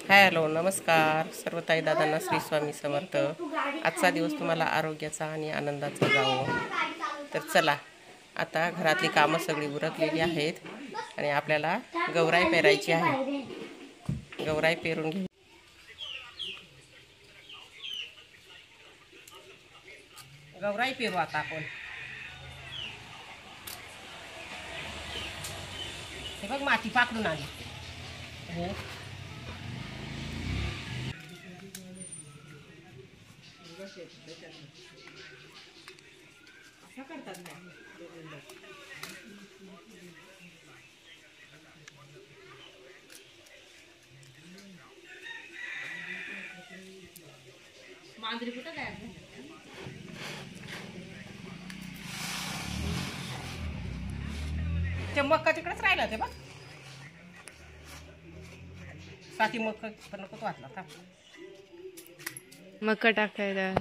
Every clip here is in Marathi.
हॅलो नमस्कार सर्व ताई दादांना श्री स्वामी समर्थ। आजचा दिवस तुम्हाला आरोग्याचा आणि आनंदाचा जावो। तर चला आता घरातली कामं सगळी उरकलेली आहेत आणि आपल्याला गौराई पेरायची आहे। गौराई पेरून घेऊ। गौराई पेरू आता आपण। हे बघ माती पाकडून आली। हो असं करतात ना। मांजरी कुठं काय ते मक्का तिकडेच राहिला ते बघ। साथी मक्का पण नको वाटला का मक्का टाकायला।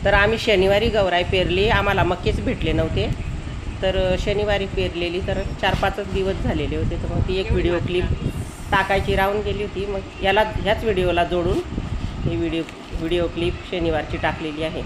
तर आम्ही शनिवारी गौराई पेरली। आम्हाला मक्केच भेटले नव्हते तर शनिवारी पेरलेली तर 4-5 दिवस झालेले होते। तर मग ती एक व्हिडिओ क्लिप टाकायची राहून गेली होती। मग याला ह्याच व्हिडिओला जोडून ही व्हिडिओ क्लिप शनिवारची टाकलेली आहे।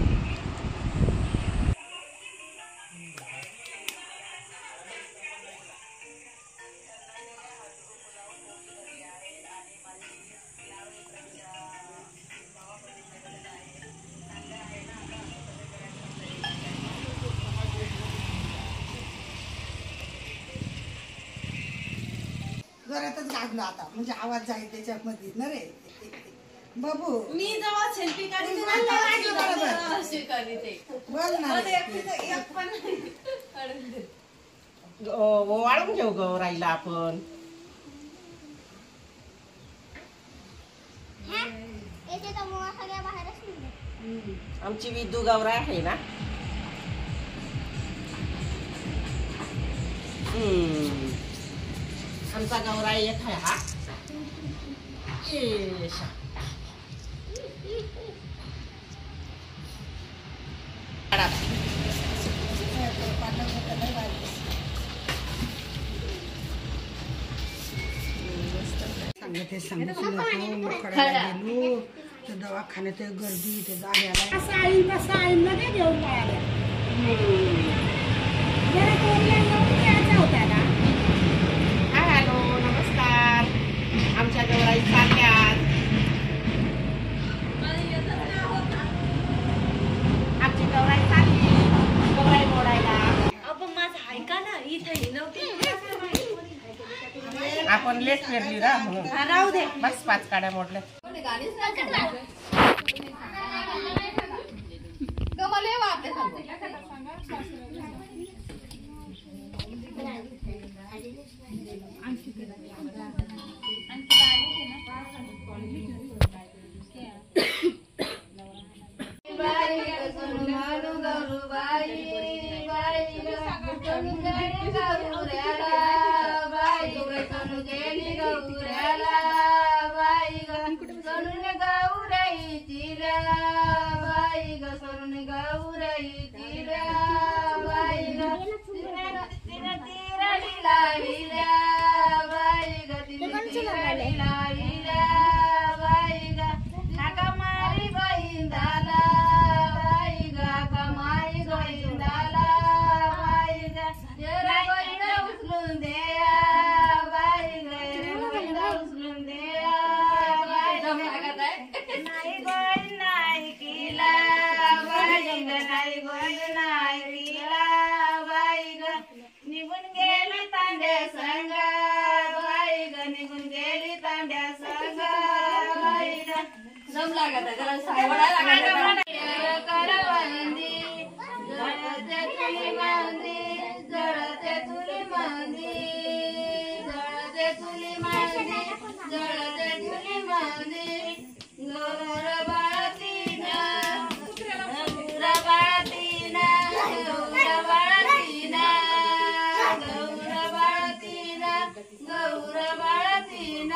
घरातच घातलं आता म्हणजे आवाज जाईल त्याच्यामध्ये ना रे बाबू। मी जेव्हा सेल्फी काढते बोल ना वाळून घेऊ गौराईला आपण। आमची विद्यू गौराई आहे ना। आमचा गौराई एक आहे हा। सांगितलं गेलो तर दवाखान्यात गर्दी ते जाण्याला साईला काय घेऊन पळाल्या होता ना। हॅलो नमस्कार। आमच्या गौराई चालल्यात। आमची गौराई चालली गौराई मोडायला। आपण माझं ऐका ना इथे नव्हती आपण लेट पेरली ना म्हणून राहू दे। बस 5 काड्या मोडल्या। निघून गेली तांड्या संग बाई ग, निघून गेली तांड्या संग बाई ग। दम लागत आहे जरा करवंदी जळते तुली मांदी, जळते तुली मांदी, जळते तुली मांदी, जळते तुली मांदी। गौर बाळतीना गौर बाळतीना गौर बाळतीना गौर बाळतीना गौर बाळतीना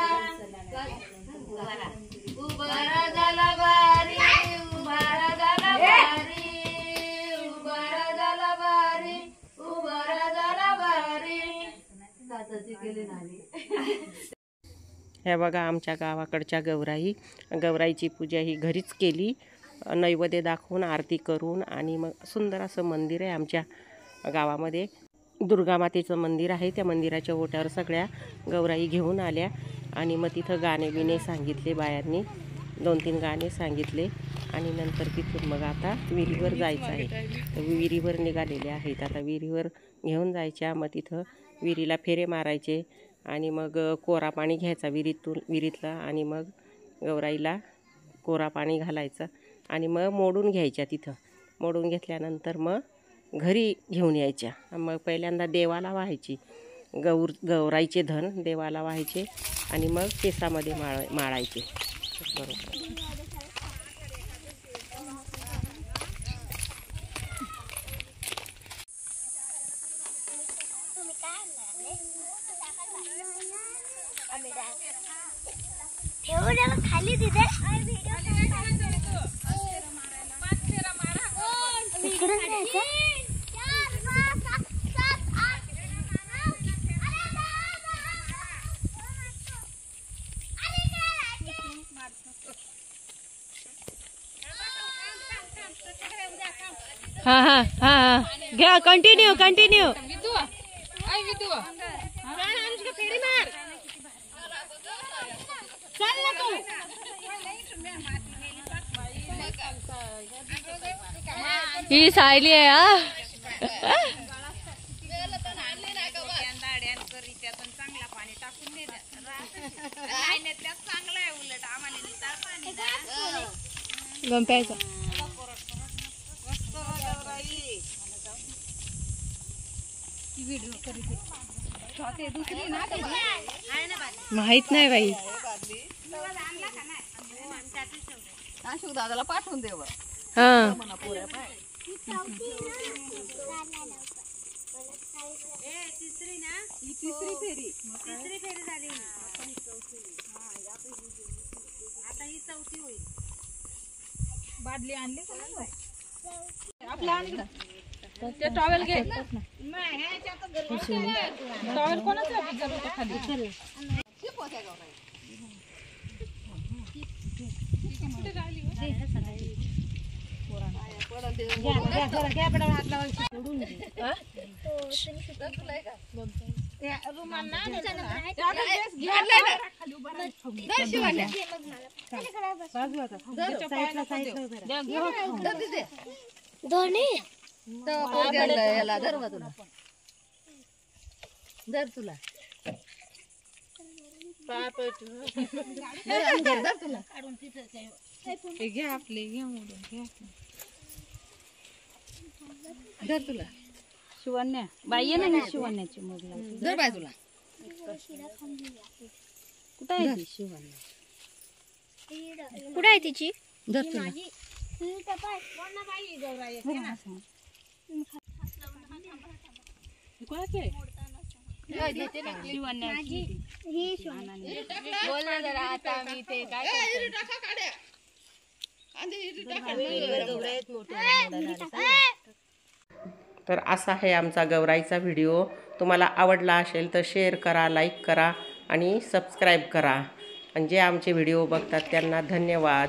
उभारा झाला बारी, उभारा झाला बारी, उभारा झाला बारी, उभारा झाला बारी. साताची केली नाही. हे बघा आमच्या गावाकडच्या गौराईची पूजा ही घरीच केली, नैवेद्य दाखवून आरती करून. आणि मग सुंदर असं मंदिर आहे आमच्या गावामध्ये, दुर्गामातेचं मंदिर आहे. त्या मंदिराच्या ओट्यावर सगळ्या गौराई घेऊन आल्या आणि मग तिथं गाणे बिणे सांगितले बायांनी, 2-3 गाणे सांगितले. आणि नंतर तिथून मग आता विहिरीवर जायचं आहे. तर विहिरीवर निघालेले आहेत. आता विहिरीवर घेऊन जायच्या. मग तिथं विहिरीला फेरे मारायचे आणि मग कोरा पाणी घ्यायचा विहिरीतला आणि मग गौराईला कोरा पाणी घालायचं आणि मग मोडून घ्यायच्या. तिथं मोडून घेतल्यानंतर मग घरी घेऊन यायच्या. मग पहिल्यांदा देवाला वाहायची, गौराईचे धन देवाला वाहायचे आणि मग केसामध्ये माळायचे. बरोबर. खाली तिथे हा घ्या. कंटिन्यू ही सायली आहे. गंप्याचा माहित नाही बाई. दादाला पाठवून देव. हा तिसरी फेरी झाली. आता ही चौथी होईल. बादली आणली आपल्या आणलं. ते टॉवेल घे. टॉवेल कोणाचा खाली तुला घ्या आपले घ्या मोडून घ्या. धर तुला शिवण्या बाई आहे ना शिवण्याची मोडला. धर बाय तुला. कुठं आहे ती शिवण्या? कुठे आहे तिची? धर तुला. बोल ना जरा आता मी ते काय तर असा आहे आमचा गौराईचा व्हिडिओ. तुम्हाला आवडला असेल तर शेअर करा, लाईक करा आणि सबस्क्राईब करा. आणि जे आमचे व्हिडिओ बघतात त्यांना धन्यवाद.